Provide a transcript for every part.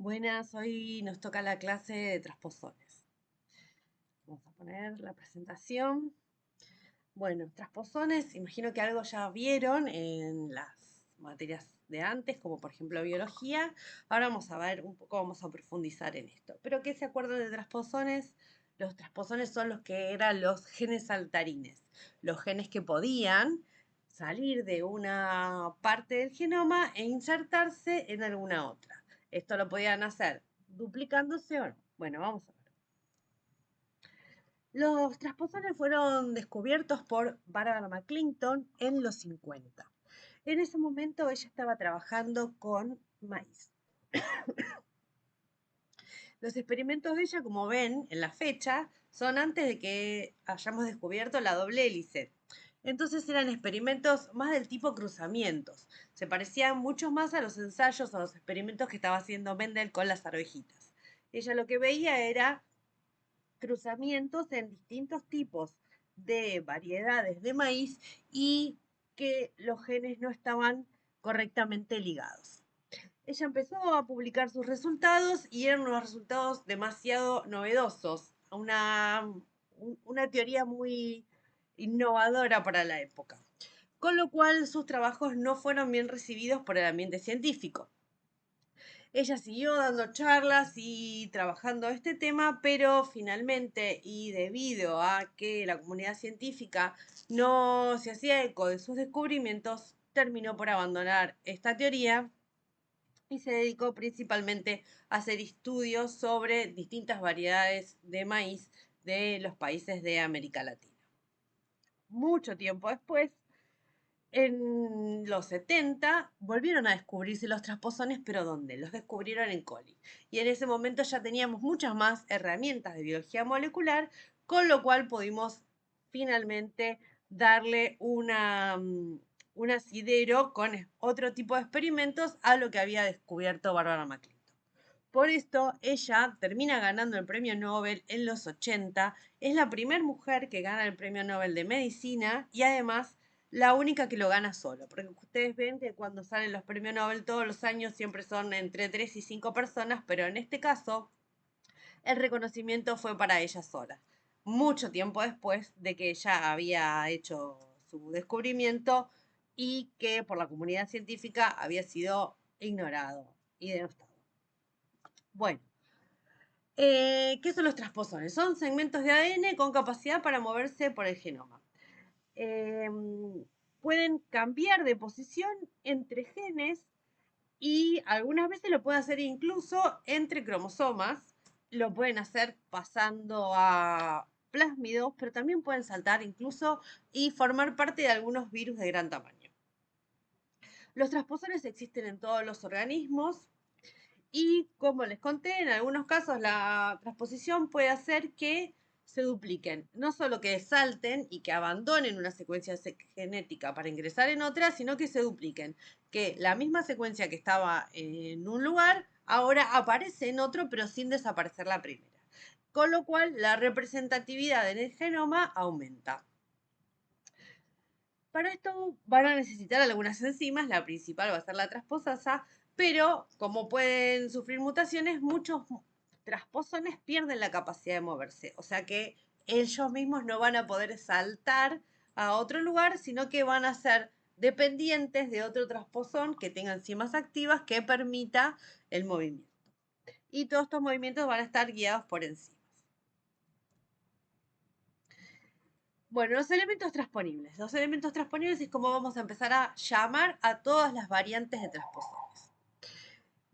Buenas, hoy nos toca la clase de transposones. Vamos a poner la presentación. Bueno, transposones, imagino que algo ya vieron en las materias de antes, como por ejemplo biología. Ahora vamos a ver un poco, vamos a profundizar en esto. ¿Pero qué se acuerdan de transposones? Los transposones son los que eran los genes saltarines, los genes que podían salir de una parte del genoma e insertarse en alguna otra. Esto lo podían hacer duplicándose o no. Bueno, vamos a ver. Los transposones fueron descubiertos por Barbara McClinton en los 50. En ese momento ella estaba trabajando con maíz. Los experimentos de ella, como ven en la fecha, son antes de que hayamos descubierto la doble hélice. Entonces eran experimentos más del tipo cruzamientos. Se parecían mucho más a los ensayos o a los experimentos que estaba haciendo Mendel con las arvejitas. Ella lo que veía era cruzamientos en distintos tipos de variedades de maíz y que los genes no estaban correctamente ligados. Ella empezó a publicar sus resultados y eran unos resultados demasiado novedosos, una teoría muy innovadora para la época, con lo cual sus trabajos no fueron bien recibidos por el ambiente científico. Ella siguió dando charlas y trabajando este tema, pero finalmente, y debido a que la comunidad científica no se hacía eco de sus descubrimientos, terminó por abandonar esta teoría y se dedicó principalmente a hacer estudios sobre distintas variedades de maíz de los países de América Latina. Mucho tiempo después, en los 70 volvieron a descubrirse los transposones, pero ¿dónde? Los descubrieron en coli. Y en ese momento ya teníamos muchas más herramientas de biología molecular, con lo cual pudimos finalmente darle un asidero con otro tipo de experimentos a lo que había descubierto Barbara McClinton. Por esto, ella termina ganando el premio Nobel en los 80. Es la primera mujer que gana el premio Nobel de Medicina y además la única que lo gana solo. Porque ustedes ven que cuando salen los premios Nobel todos los años siempre son entre 3 y 5 personas, pero en este caso el reconocimiento fue para ella sola. Mucho tiempo después de que ella había hecho su descubrimiento y que por la comunidad científica había sido ignorado y denostado. Bueno, ¿qué son los transposones? Son segmentos de ADN con capacidad para moverse por el genoma. Eh, Pueden cambiar de posición entre genes y algunas veces lo pueden hacer incluso entre cromosomas. Lo pueden hacer pasando a plásmidos, pero también pueden saltar incluso y formar parte de algunos virus de gran tamaño. Los transposones existen en todos los organismos. Y como les conté, en algunos casos la transposición puede hacer que se dupliquen. No solo que salten y que abandonen una secuencia genética para ingresar en otra, sino que se dupliquen. Que la misma secuencia que estaba en un lugar ahora aparece en otro, pero sin desaparecer la primera. Con lo cual la representatividad en el genoma aumenta. Para esto van a necesitar algunas enzimas, la principal va a ser la transposasa, pero como pueden sufrir mutaciones, muchos transposones pierden la capacidad de moverse. O sea que ellos mismos no van a poder saltar a otro lugar, sino que van a ser dependientes de otro transposón que tenga enzimas activas que permita el movimiento. Y todos estos movimientos van a estar guiados por enzimas. Bueno, los elementos transponibles. Los elementos transponibles es como vamos a empezar a llamar a todas las variantes de transposones.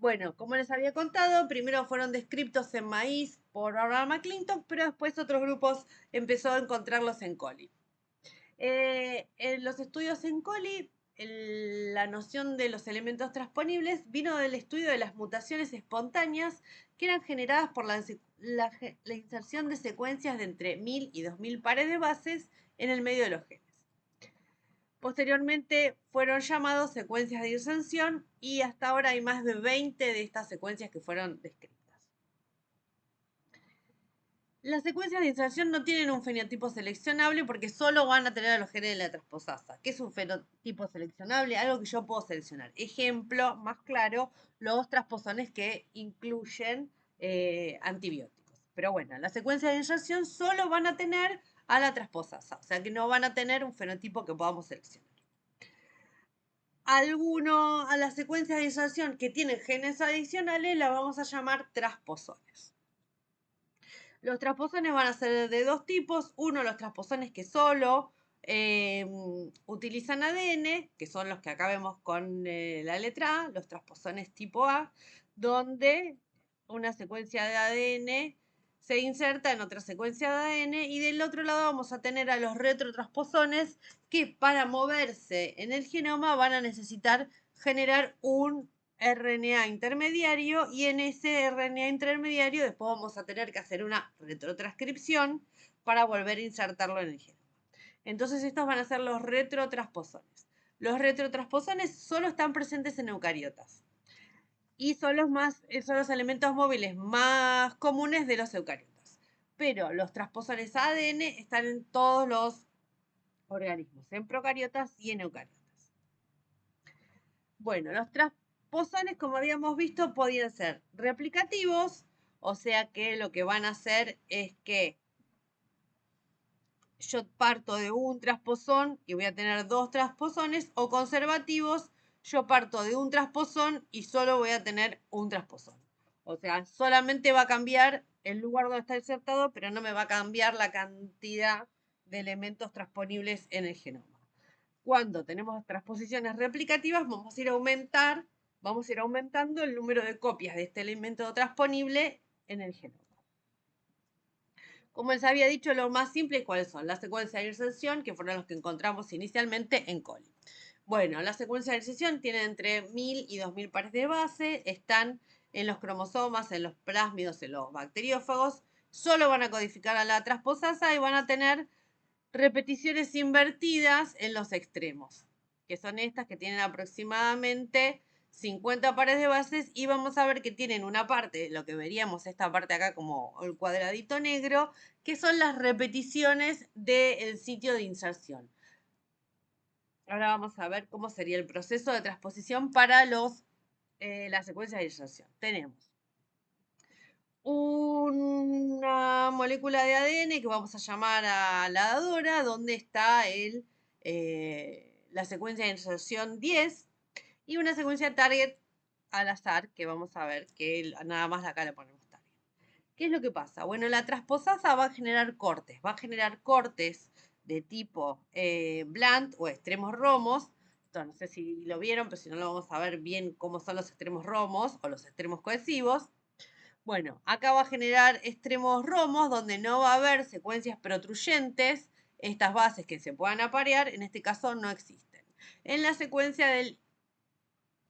Bueno, como les había contado, primero fueron descritos en maíz por Barbara McClinton, pero después otros grupos empezó a encontrarlos en coli. En los estudios en coli, la noción de los elementos transponibles vino del estudio de las mutaciones espontáneas que eran generadas por la inserción de secuencias de entre 1000 y 2000 pares de bases en el medio de los genes. Posteriormente fueron llamados secuencias de inserción y hasta ahora hay más de 20 de estas secuencias que fueron descritas. Las secuencias de inserción no tienen un fenotipo seleccionable porque solo van a tener a los genes de la transposasa. ¿Qué es un fenotipo seleccionable? Algo que yo puedo seleccionar. Ejemplo más claro, los transposones que incluyen antibióticos. Pero bueno, las secuencias de inserción solo van a tener a la transposasa, o sea que no van a tener un fenotipo que podamos seleccionar. A las secuencias de inserción que tienen genes adicionales las vamos a llamar transposones. Los transposones van a ser de dos tipos. Uno, los transposones que solo utilizan ADN, que son los que acá vemos con la letra A, los transposones tipo A, donde una secuencia de ADN se inserta en otra secuencia de ADN, y del otro lado vamos a tener a los retrotransposones que para moverse en el genoma van a necesitar generar un RNA intermediario, y en ese RNA intermediario después vamos a tener que hacer una retrotranscripción para volver a insertarlo en el genoma. Entonces estos van a ser los retrotransposones. Los retrotransposones solo están presentes en eucariotas y son los elementos móviles más comunes de los eucariotas. Pero los transposones ADN están en todos los organismos, en procariotas y en eucariotas. Bueno, los transposones, como habíamos visto, podían ser replicativos, o sea que lo que van a hacer es que yo parto de un transposón y voy a tener dos transposones, o conservativos, yo parto de un transposón y solo voy a tener un transposón. O sea, solamente va a cambiar el lugar donde está insertado, pero no me va a cambiar la cantidad de elementos transponibles en el genoma. Cuando tenemos transposiciones replicativas, vamos a ir aumentando el número de copias de este elemento transponible en el genoma. Como les había dicho, lo más simple, ¿cuáles son? Las secuencias de inserción, que fueron los que encontramos inicialmente en coli. Bueno, las secuencias de inserción tienen entre 1000 y 2000 pares de base, están en los cromosomas, en los plásmidos, en los bacteriófagos, solo van a codificar a la transposasa y van a tener repeticiones invertidas en los extremos, que son estas que tienen aproximadamente 50 pares de bases, y vamos a ver que tienen una parte, lo que veríamos esta parte acá como el cuadradito negro, que son las repeticiones del sitio de inserción. Ahora vamos a ver cómo sería el proceso de transposición para las secuencias de inserción. Tenemos una molécula de ADN que vamos a llamar a la dadora, donde está la secuencia de inserción 10, y una secuencia target al azar, que vamos a ver que nada más acá le ponemos target. ¿Qué es lo que pasa? Bueno, la transposasa va a generar cortes de tipo blunt o extremos romos. Entonces, no sé si lo vieron, pero si no lo vamos a ver bien cómo son los extremos romos o los extremos cohesivos. Bueno, acá va a generar extremos romos donde no va a haber secuencias protruyentes. Estas bases que se puedan aparear, en este caso no existen. En la secuencia de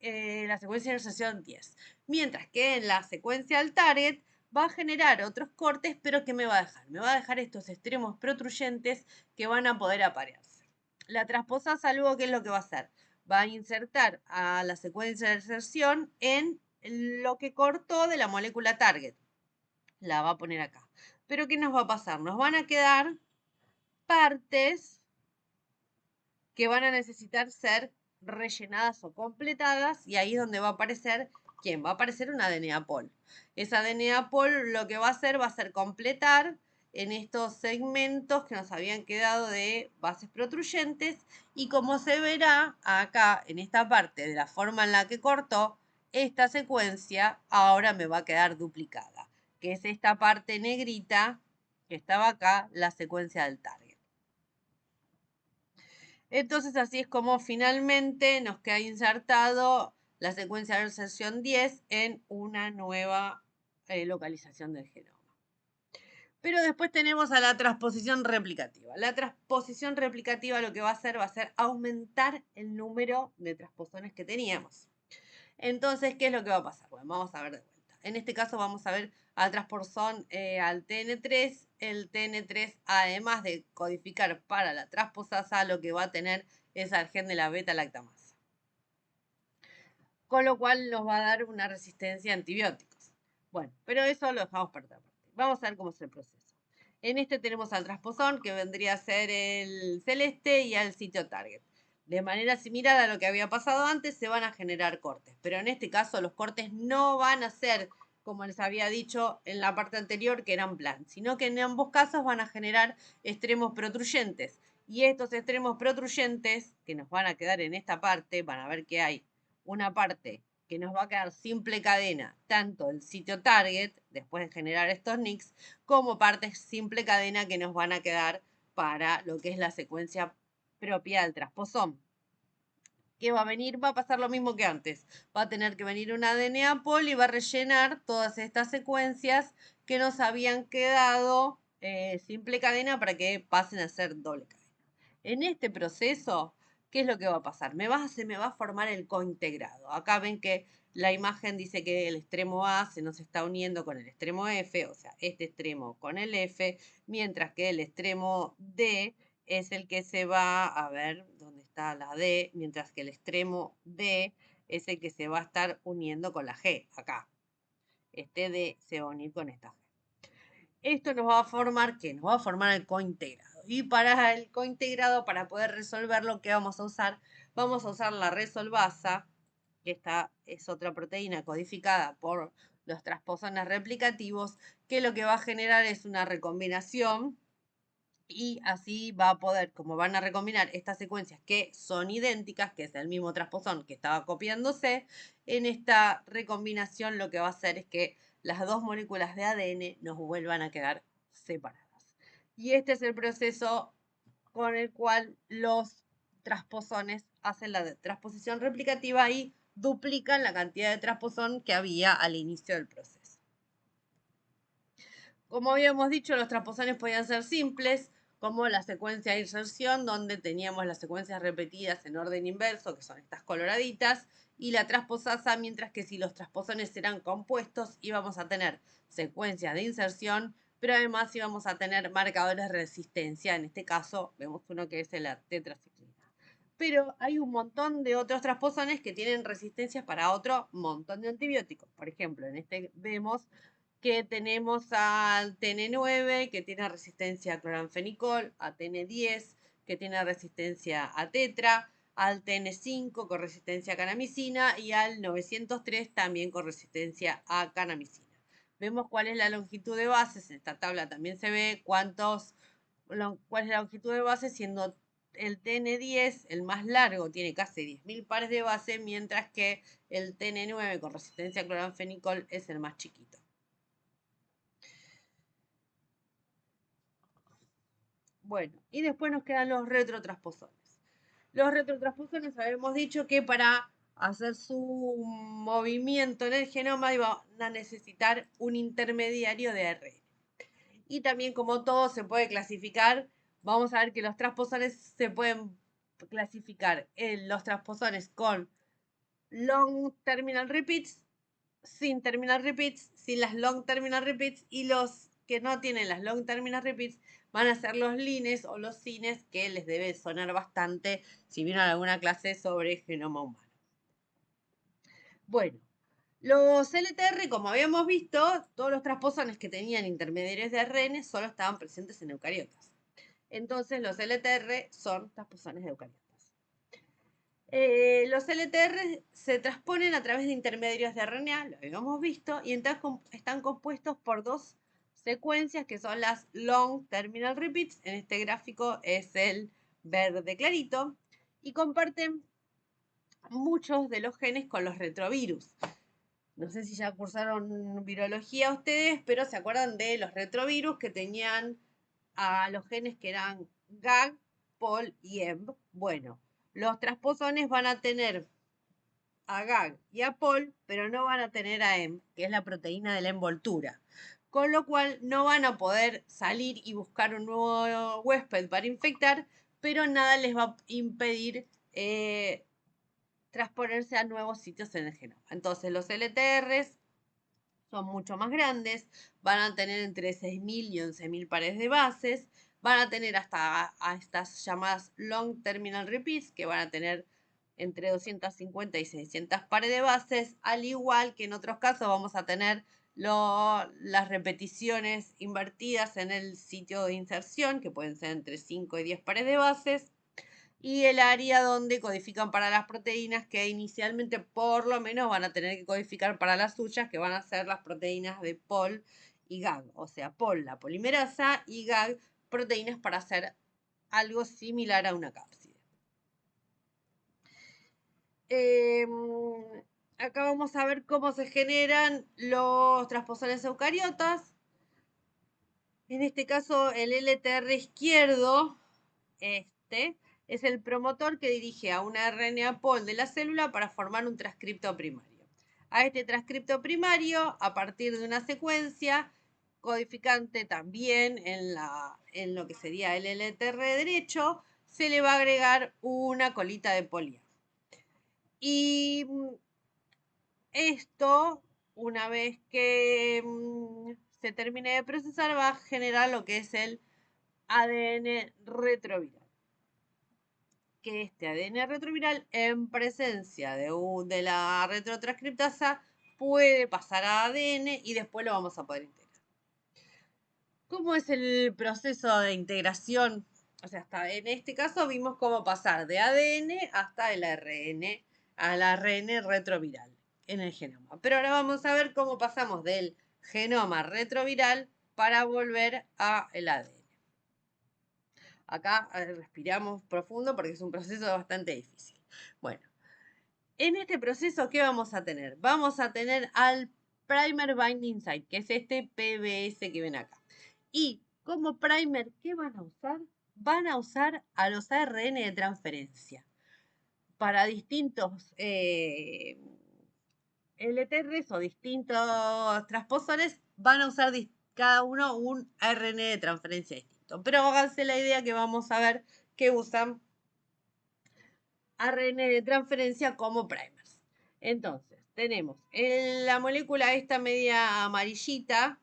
inserción 10. Mientras que en la secuencia del target va a generar otros cortes, pero ¿qué me va a dejar? Me va a dejar estos extremos protruyentes que van a poder aparearse. La transposasa luego, ¿qué es lo que va a hacer? Va a insertar a la secuencia de inserción en lo que cortó de la molécula target. La va a poner acá. Pero ¿qué nos va a pasar? Nos van a quedar partes que van a necesitar ser rellenadas o completadas, y ahí es donde va a aparecer, ¿quién? Va a aparecer una DNA pol. Esa DNA pol lo que va a hacer completar en estos segmentos que nos habían quedado de bases protruyentes, y como se verá acá en esta parte de la forma en la que cortó, esta secuencia ahora me va a quedar duplicada, que es esta parte negrita que estaba acá, la secuencia del target. Entonces así es como finalmente nos queda insertado la secuencia de inserción 10 en una nueva localización del genoma. Pero después tenemos a la transposición replicativa. La transposición replicativa lo que va a ser aumentar el número de transposones que teníamos. Entonces, ¿qué es lo que va a pasar? Bueno, vamos a ver de vuelta. En este caso vamos a ver al transposón al TN3. El TN3, además de codificar para la transposasa, lo que va a tener es al gen de la beta-lactamasa. Con lo cual nos va a dar una resistencia a antibióticos. Bueno, pero eso lo dejamos para otra parte. Vamos a ver cómo es el proceso. En este tenemos al trasposón, que vendría a ser el celeste, y al sitio target. De manera similar a lo que había pasado antes, se van a generar cortes, pero en este caso los cortes no van a ser, como les había dicho en la parte anterior, que eran plan, sino que en ambos casos van a generar extremos protruyentes. Y estos extremos protruyentes, que nos van a quedar en esta parte, van a ver que hay una parte que nos va a quedar simple cadena, tanto el sitio target, después de generar estos nicks, como partes simple cadena que nos van a quedar para lo que es la secuencia propia del trasposón. ¿Qué va a venir? Va a pasar lo mismo que antes. Va a tener que venir una DNA pool y va a rellenar todas estas secuencias que nos habían quedado simple cadena para que pasen a ser doble cadena. En este proceso, ¿qué es lo que va a pasar? Se me va a formar el cointegrado. Acá ven que la imagen dice que el extremo A se nos está uniendo con el extremo F, o sea, este extremo con el F, mientras que el extremo D es el que se va, a ver, ¿dónde está la D? Mientras que el extremo D es el que se va a estar uniendo con la G, acá. Este D se va a unir con esta G. Esto nos va a formar, ¿qué? Nos va a formar el cointegrado. Y para el cointegrado, para poder resolverlo, ¿qué vamos a usar? Vamos a usar la resolvasa, que esta es otra proteína codificada por los transposones replicativos, que lo que va a generar es una recombinación y así va a poder, como van a recombinar estas secuencias que son idénticas, que es el mismo transposón que estaba copiándose, en esta recombinación lo que va a hacer es que las dos moléculas de ADN nos vuelvan a quedar separadas. Y este es el proceso con el cual los transposones hacen la transposición replicativa y duplican la cantidad de transposón que había al inicio del proceso. Como habíamos dicho, los transposones podían ser simples, como la secuencia de inserción, donde teníamos las secuencias repetidas en orden inverso, que son estas coloraditas, y la transposasa, mientras que si los transposones eran compuestos, íbamos a tener secuencias de inserción, pero además íbamos a tener marcadores de resistencia. En este caso, vemos uno que es la tetraciclina. Pero hay un montón de otros transposones que tienen resistencias para otro montón de antibióticos. Por ejemplo, en este vemos que tenemos al TN9, que tiene resistencia a cloranfenicol, a TN10, que tiene resistencia a tetra, al TN5 con resistencia a canamicina y al 903 también con resistencia a canamicina. Vemos cuál es la longitud de bases. En esta tabla también se ve cuál es la longitud de bases, siendo el TN10, el más largo, tiene casi 10.000 pares de base, mientras que el TN9 con resistencia a cloranfenicol es el más chiquito. Bueno, y después nos quedan los retrotransposones. Los retrotransposones habíamos dicho que para hacer su movimiento en el genoma iban a necesitar un intermediario de ARN. Y también, como todo se puede clasificar, vamos a ver que los transposones se pueden clasificar en los transposones con long terminal repeats, sin terminal repeats, sin las long terminal repeats, y los que no tienen las long terminal repeats van a ser los lines o los cines, que les debe sonar bastante si vieron alguna clase sobre genoma humano. Bueno, los LTR, como habíamos visto, todos los transposones que tenían intermediarios de ARN solo estaban presentes en eucariotas. Entonces los LTR son transposones de eucariotas. Los LTR se transponen a través de intermediarios de RNA, lo habíamos visto, y están compuestos por dos secuencias que son las long terminal repeats. En este gráfico es el verde clarito, y comparten muchos de los genes con los retrovirus. No sé si ya cursaron virología ustedes, pero se acuerdan de los retrovirus que tenían a los genes que eran GAG, POL y EMB. Bueno, los transposones van a tener a GAG y a POL, pero no van a tener a EMB, que es la proteína de la envoltura. Con lo cual no van a poder salir y buscar un nuevo huésped para infectar, pero nada les va a impedir transponerse a nuevos sitios en el genoma. Entonces los LTRs son mucho más grandes, van a tener entre 6.000 y 11.000 pares de bases, van a tener hasta a estas llamadas long terminal repeats, que van a tener entre 250 y 600 pares de bases, al igual que en otros casos vamos a tener las repeticiones invertidas en el sitio de inserción, que pueden ser entre 5 y 10 pares de bases, y el área donde codifican para las proteínas que inicialmente por lo menos van a tener que codificar para las suyas, que van a ser las proteínas de Pol y GAG. O sea, Pol, la polimerasa, y GAG, proteínas para hacer algo similar a una cápside. Acá vamos a ver cómo se generan los transposores eucariotas. En este caso, el LTR izquierdo, este, es el promotor que dirige a una RNA pol de la célula para formar un transcripto primario. A este transcripto primario, a partir de una secuencia codificante también en lo que sería el LTR derecho, se le va a agregar una colita de polía. Y esto, una vez que se termine de procesar, va a generar lo que es el ADN retroviral. Que este ADN retroviral, en presencia de la retrotranscriptasa, puede pasar a ADN y después lo vamos a poder integrar. ¿Cómo es el proceso de integración? O sea, hasta en este caso vimos cómo pasar de ADN hasta el ARN, al ARN retroviral en el genoma. Pero ahora vamos a ver cómo pasamos del genoma retroviral para volver al ADN. Acá respiramos profundo porque es un proceso bastante difícil. Bueno, en este proceso, ¿qué vamos a tener? Vamos a tener al Primer Binding Site, que es este PBS que ven acá. Y como primer, ¿qué van a usar? Van a usar a los ARN de transferencia. Para distintos LTRs o distintos transposores, van a usar cada uno un ARN de transferencia distinto. Pero háganse la idea que vamos a ver que usan ARN de transferencia como primers. Entonces, tenemos la molécula esta media amarillita,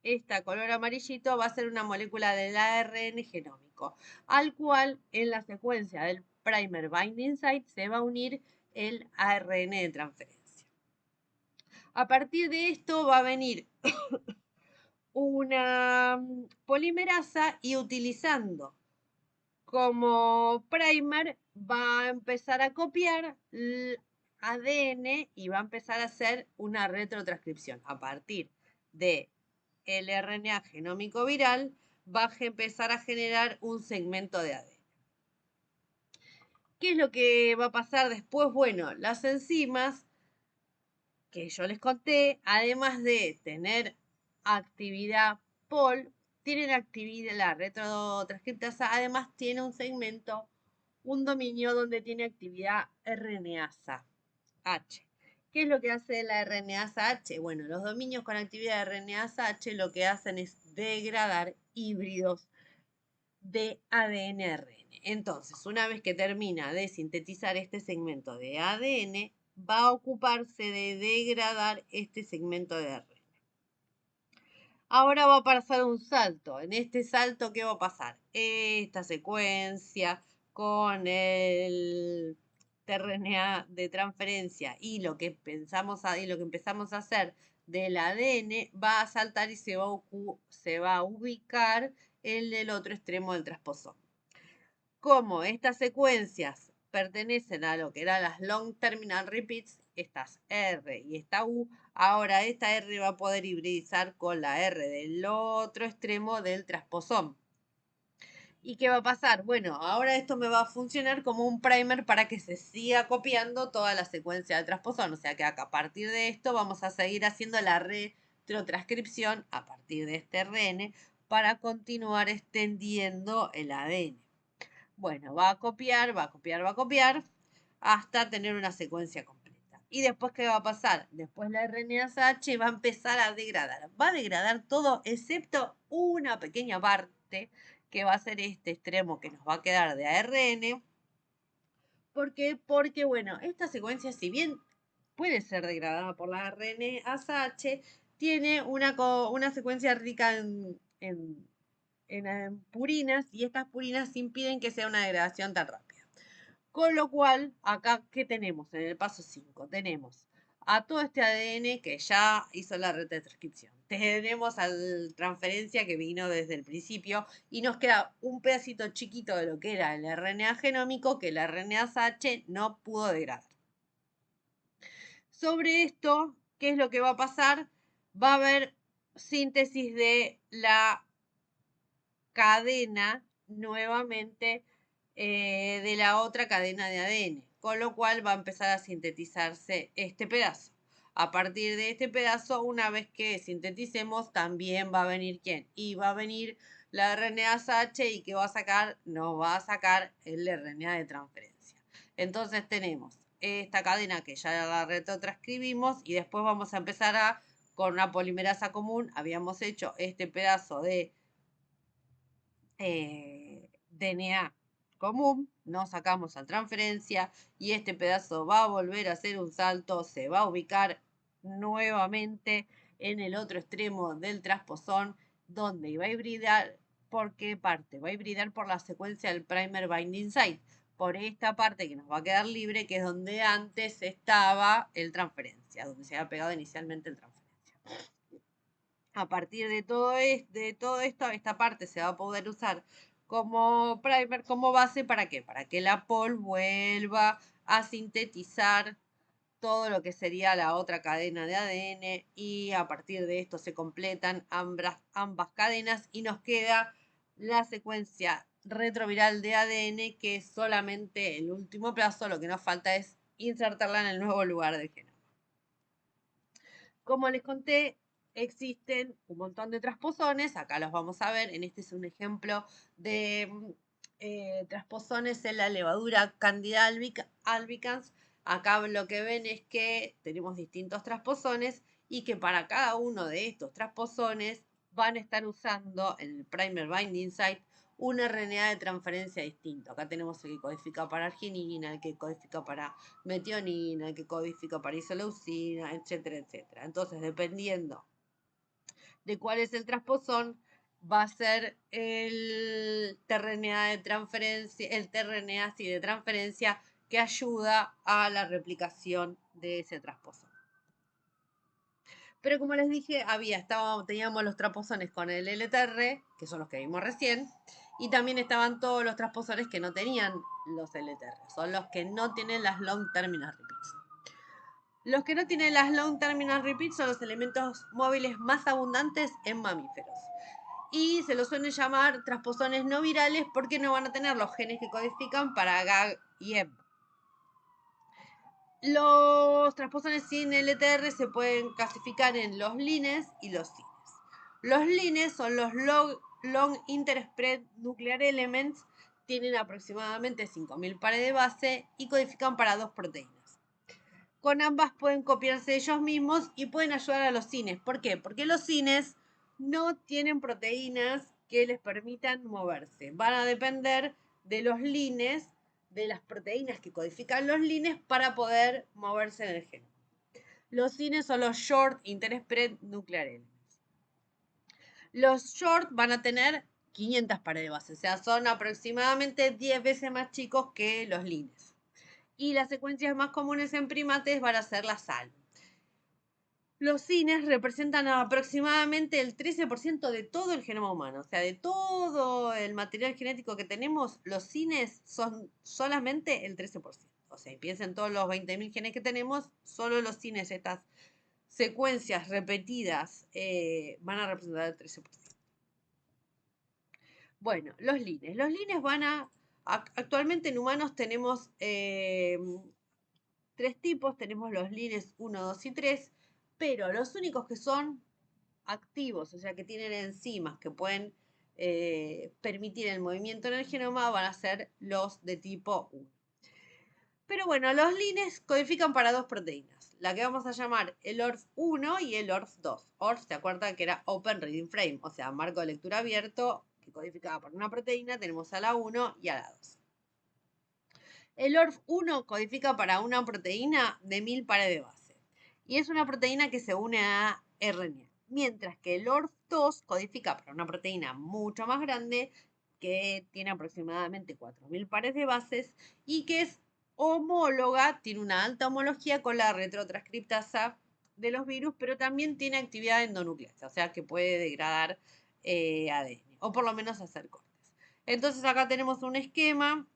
esta color amarillito va a ser una molécula del ARN genómico, al cual en la secuencia del primer binding site se va a unir el ARN de transferencia. A partir de esto va a venir una polimerasa y utilizando como primer va a empezar a copiar el ADN y va a empezar a hacer una retrotranscripción. A partir de el RNA genómico viral va a empezar a generar un segmento de ADN. ¿Qué es lo que va a pasar después? Bueno, las enzimas que yo les conté, además de tener actividad POL, tienen actividad, la retrotranscriptasa, además tiene un segmento, un dominio donde tiene actividad RNasa H. ¿Qué es lo que hace la RNasa H? Bueno, los dominios con actividad RNasa H lo que hacen es degradar híbridos de ADN-RN. Entonces, una vez que termina de sintetizar este segmento de ADN, va a ocuparse de degradar este segmento de ARN. Ahora va a pasar un salto. En este salto, ¿qué va a pasar? Esta secuencia con el tRNA de transferencia y lo que empezamos a hacer del ADN va a saltar y se va a ubicar en el otro extremo del transposón. Como estas secuencias pertenecen a lo que eran las long terminal repeats, estas R y esta U, ahora esta R va a poder hibridizar con la R del otro extremo del transposón. ¿Y qué va a pasar? Bueno, ahora esto me va a funcionar como un primer para que se siga copiando toda la secuencia del transposón. O sea que acá, a partir de esto vamos a seguir haciendo la retrotranscripción a partir de este RN para continuar extendiendo el ADN. Bueno, va a copiar, va a copiar, va a copiar hasta tener una secuencia completa. ¿Y después qué va a pasar? Después la RNasa H va a empezar a degradar. Va a degradar todo excepto una pequeña parte que va a ser este extremo que nos va a quedar de ARN. ¿Por qué? Porque, bueno, esta secuencia, si bien puede ser degradada por la RNasa H, tiene una secuencia rica en purinas y estas purinas impiden que sea una degradación tan rápida. Con lo cual, acá, ¿qué tenemos? En el paso 5 tenemos a todo este ADN que ya hizo la retranscripción. Tenemos a la transferencia que vino desde el principio y nos queda un pedacito chiquito de lo que era el RNA genómico que la RNA-H no pudo degradar. Sobre esto, ¿qué es lo que va a pasar? Va a haber síntesis de la cadena nuevamente de la otra cadena de ADN, con lo cual va a empezar a sintetizarse este pedazo. A partir de este pedazo, una vez que sinteticemos, también va a venir ¿quién? Y va a venir la RNA-H y ¿qué va a sacar? Nos va a sacar el RNA de transferencia. Entonces tenemos esta cadena que ya la retrotranscribimos y después vamos a empezar con una polimerasa común, habíamos hecho este pedazo de DNA común, no sacamos a transferencia y este pedazo va a volver a hacer un salto, se va a ubicar nuevamente en el otro extremo del transposón donde va a hibridar. ¿Por qué parte? Va a hibridar por la secuencia del primer binding site, por esta parte que nos va a quedar libre, que es donde antes estaba el transferencia, donde se había pegado inicialmente el transferencia. A partir de todo esto, esta parte se va a poder usar como primer, como base, ¿para qué? Para que la pol vuelva a sintetizar todo lo que sería la otra cadena de ADN y a partir de esto se completan ambas cadenas y nos queda la secuencia retroviral de ADN, que es solamente el último plazo, lo que nos falta es insertarla en el nuevo lugar del genoma. Como les conté, existen un montón de transposones, acá los vamos a ver, en este es un ejemplo de transposones en la levadura Candida albicans. Acá lo que ven es que tenemos distintos transposones y que para cada uno de estos transposones van a estar usando en el primer binding site un RNA de transferencia distinto. Acá tenemos el que codifica para arginina, el que codifica para metionina, el que codifica para isoleucina, etcétera, etcétera. Entonces, dependiendo de cuál es el transposón, va a ser el tRNA de transferencia, el tRNA de transferencia que ayuda a la replicación de ese transposón. Pero como les dije, teníamos los transposones con el LTR, que son los que vimos recién, y también estaban todos los transposones que no tenían los LTR, son los que no tienen las long terminal repeats. Los que no tienen las long terminal repeats son los elementos móviles más abundantes en mamíferos. Y se los suelen llamar transposones no virales porque no van a tener los genes que codifican para GAG y EMP. Los transposones sin LTR se pueden clasificar en los lines y los cines. Los lines son los long interspread nuclear elements, tienen aproximadamente 5000 pares de base y codifican para 2 proteínas. Con ambas pueden copiarse ellos mismos y pueden ayudar a los cines. ¿Por qué? Porque los cines no tienen proteínas que les permitan moverse. Van a depender de los lines, de las proteínas que codifican los lines para poder moverse en el genoma. Los cines son los short interspread nuclear elements. Los short van a tener 500 pares de base, o sea, son aproximadamente 10 veces más chicos que los lines. Y las secuencias más comunes en primates van a ser la sal. Los cines representan aproximadamente el 13% de todo el genoma humano, o sea, de todo el material genético que tenemos, los cines son solamente el 13%. O sea, piensen todos los 20.000 genes que tenemos, solo los cines, estas secuencias repetidas, van a representar el 13%. Bueno, los lines. Los lines actualmente en humanos tenemos 3 tipos, tenemos los lines 1, 2 y 3, pero los únicos que son activos, o sea, que tienen enzimas que pueden permitir el movimiento en el genoma, van a ser los de tipo 1. Pero bueno, los lines codifican para 2 proteínas, la que vamos a llamar el ORF1 y el ORF2. ORF, ¿se acuerdan que era Open Reading Frame? O sea, marco de lectura abierto, que codificaba para una proteína, tenemos a la 1 y a la 2. El ORF1 codifica para una proteína de 1000 pares de base. Y es una proteína que se une a RNA. Mientras que el ORF2 codifica para una proteína mucho más grande que tiene aproximadamente 4000 pares de bases y que es homóloga, tiene una alta homología con la retrotranscriptasa de los virus, pero también tiene actividad endonucleasa, o sea que puede degradar ADN, o por lo menos hacer cortes. Entonces acá tenemos un esquema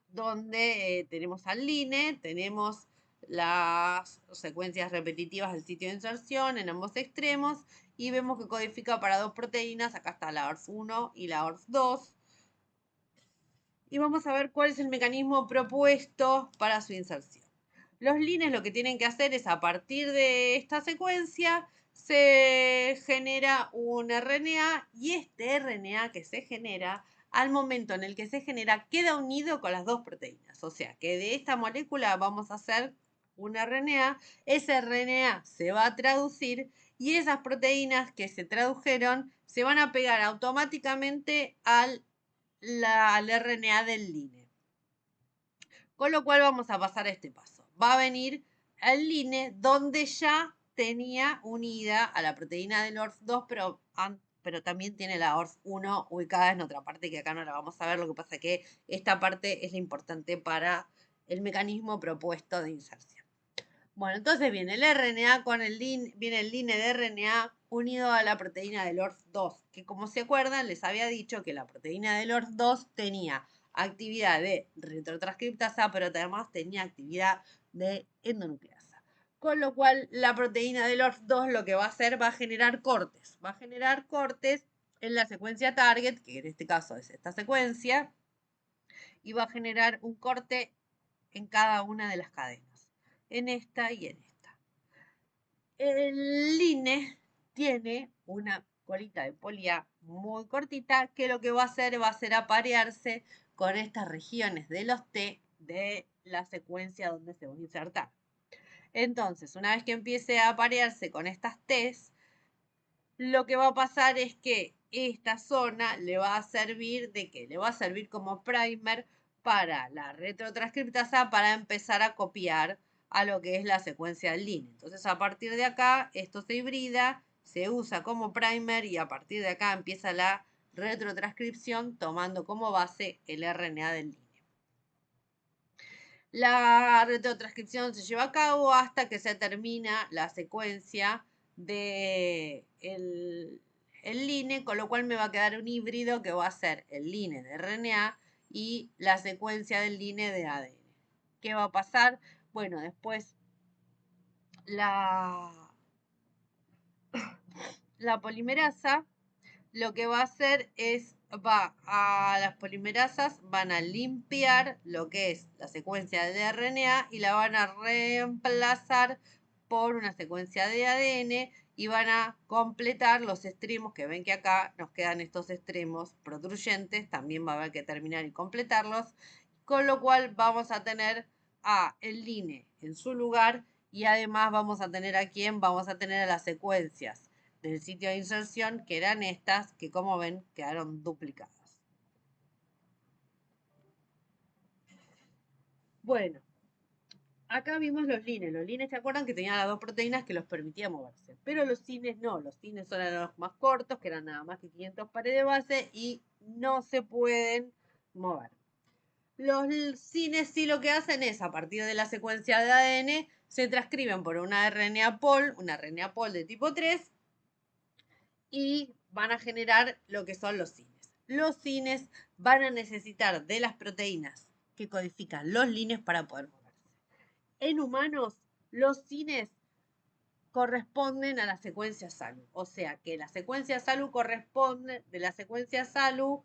donde tenemos al LINE, tenemos las secuencias repetitivas del sitio de inserción en ambos extremos y vemos que codifica para dos proteínas, acá está la ORF1 y la ORF2. Y vamos a ver cuál es el mecanismo propuesto para su inserción. Los lines lo que tienen que hacer es, a partir de esta secuencia, se genera un RNA y este RNA que se genera, al momento en el que se genera, queda unido con las dos proteínas. O sea, que de esta molécula vamos a hacer un RNA, ese RNA se va a traducir y esas proteínas que se tradujeron se van a pegar automáticamente al RNA del LINE. Con lo cual vamos a pasar a este paso. Va a venir el LINE donde ya tenía unida a la proteína del ORF2, pero también tiene la ORF1 ubicada en otra parte que acá no la vamos a ver. Lo que pasa es que esta parte es la importante para el mecanismo propuesto de inserción. Bueno, entonces viene el RNA con el LINE, viene el LINE de RNA unido a la proteína del ORF2, que como se acuerdan les había dicho que la proteína del ORF2 tenía actividad de retrotranscriptasa, pero además tenía actividad de endonucleasa. Con lo cual la proteína del ORF2 lo que va a hacer va a generar cortes. Va a generar cortes en la secuencia target, que en este caso es esta secuencia, y va a generar un corte en cada una de las cadenas, en esta y en esta. El LINE tiene una colita de polía muy cortita que lo que va a hacer aparearse con estas regiones de los T de la secuencia donde se va a insertar. Entonces, una vez que empiece a aparearse con estas T's, lo que va a pasar es que esta zona le va a servir de qué? Le va a servir como primer para la retrotranscriptasa para empezar a copiar a lo que es la secuencia del LINE. Entonces, a partir de acá, esto se hibrida, se usa como primer y a partir de acá empieza la retrotranscripción tomando como base el RNA del LINE. La retrotranscripción se lleva a cabo hasta que se termina la secuencia de el LINE, con lo cual me va a quedar un híbrido que va a ser el LINE de RNA y la secuencia del LINE de ADN. ¿Qué va a pasar? Bueno, después la polimerasa lo que va a hacer es, las polimerasas van a limpiar lo que es la secuencia de RNA y la van a reemplazar por una secuencia de ADN y van a completar los extremos, que ven que acá nos quedan estos extremos protruyentes, también va a haber que terminar y completarlos, con lo cual vamos a tener a el LINE en su lugar y además vamos a tener a quién, vamos a tener a las secuencias del sitio de inserción, que eran estas, que como ven quedaron duplicadas. Bueno, acá vimos los lines. Los lines, ¿se acuerdan que tenían las dos proteínas que los permitían moverse? Pero los cines no. Los cines son los más cortos, que eran nada más que 500 pares de base y no se pueden mover. Los cines sí lo que hacen es, a partir de la secuencia de ADN, se transcriben por una RNA pol de tipo 3, y van a generar lo que son los cines. Los cines van a necesitar de las proteínas que codifican los lines para poder moverse. En humanos, los cines corresponden a la secuencia SALU. O sea que la secuencia SALU corresponde de la secuencia SALU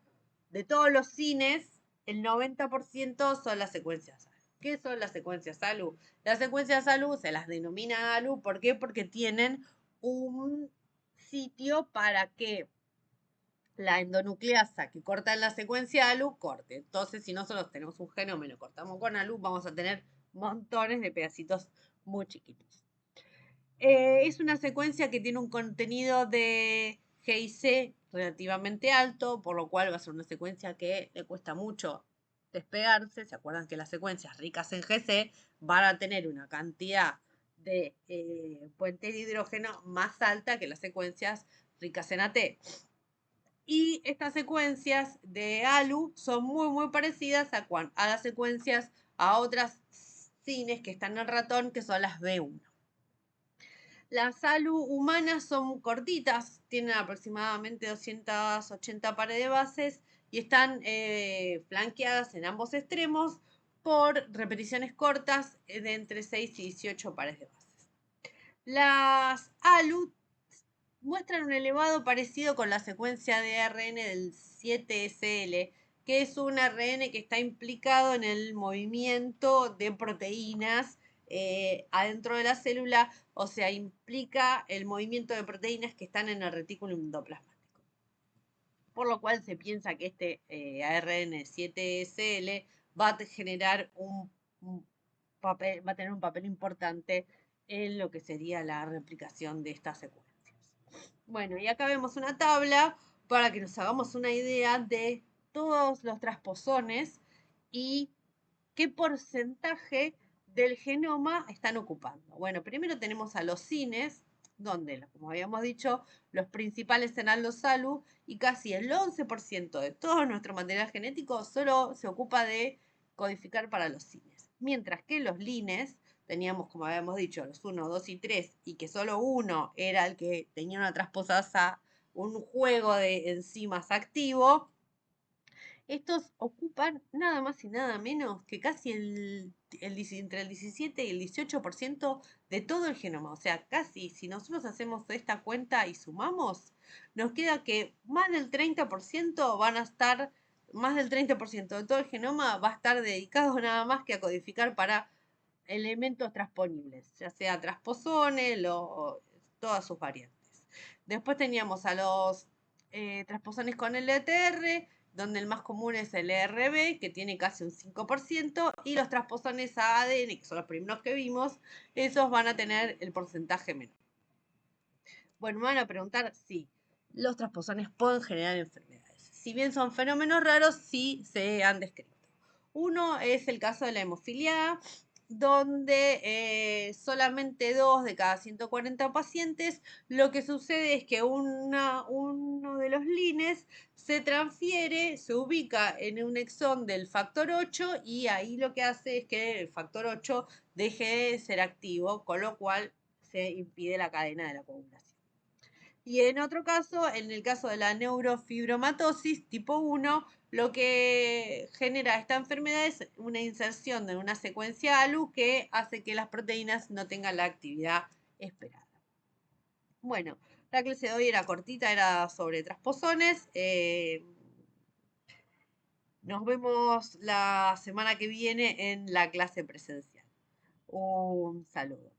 de todos los cines, el 90% son las secuencias SALU. ¿Qué son las secuencias SALU? Las secuencias SALU se las denomina ALU. ¿Por qué? Porque tienen un sitio para que la endonucleasa que corta en la secuencia ALU corte. Entonces, si nosotros tenemos un genoma y lo cortamos con ALU, vamos a tener montones de pedacitos muy chiquitos. Es una secuencia que tiene un contenido de G y C relativamente alto, por lo cual va a ser una secuencia que le cuesta mucho despegarse. ¿Se acuerdan que las secuencias ricas en GC van a tener una cantidad de puente de hidrógeno más alta que las secuencias ricas en AT? Y estas secuencias de ALU son muy parecidas a las secuencias a otras cines que están en el ratón, que son las B1. Las ALU humanas son cortitas, tienen aproximadamente 280 pares de bases y están flanqueadas en ambos extremos por repeticiones cortas de entre 6 y 18 pares de bases. Las ALU muestran un elevado parecido con la secuencia de ARN del 7SL, que es un ARN que está implicado en el movimiento de proteínas adentro de la célula, o sea, implica el movimiento de proteínas que están en el retículo endoplasmático. Por lo cual se piensa que este ARN 7SL va a generar un papel, va a tener un papel importante en lo que sería la replicación de estas secuencias. Bueno, y acá vemos una tabla para que nos hagamos una idea de todos los transposones y qué porcentaje del genoma están ocupando. Bueno, primero tenemos a los cines, donde, como habíamos dicho, los principales serán los ALU y casi el 11% de todo nuestro material genético solo se ocupa de codificar para los cines. Mientras que los lines teníamos, como habíamos dicho, los 1, 2 y 3, y que solo uno era el que tenía una transposasa, un juego de enzimas activo. Estos ocupan nada más y nada menos que casi entre el 17 y el 18% de todo el genoma. O sea, casi, si nosotros hacemos esta cuenta y sumamos, nos queda que más del 30% van a estar, más del 30% de todo el genoma va a estar dedicado nada más que a codificar para elementos transponibles, ya sea transposones o todas sus variantes. Después teníamos a los transposones con LTR, donde el más común es el ERB, que tiene casi un 5%, y los transposones a ADN, que son los primeros que vimos, esos van a tener el porcentaje menor. Bueno, me van a preguntar si los transposones pueden generar enfermedades. Si bien son fenómenos raros, sí se han descrito. Uno es el caso de la hemofilia, donde solamente 2 de cada 140 pacientes, lo que sucede es que uno de los lines se transfiere, se ubica en un exón del factor 8 y ahí lo que hace es que el factor 8 deje de ser activo, con lo cual se impide la cadena de la coagulación. Y en otro caso, en el caso de la neurofibromatosis tipo 1, lo que genera esta enfermedad es una inserción de una secuencia ALU que hace que las proteínas no tengan la actividad esperada. Bueno, la clase de hoy era cortita, era sobre transposones. Nos vemos la semana que viene en la clase presencial. Un saludo.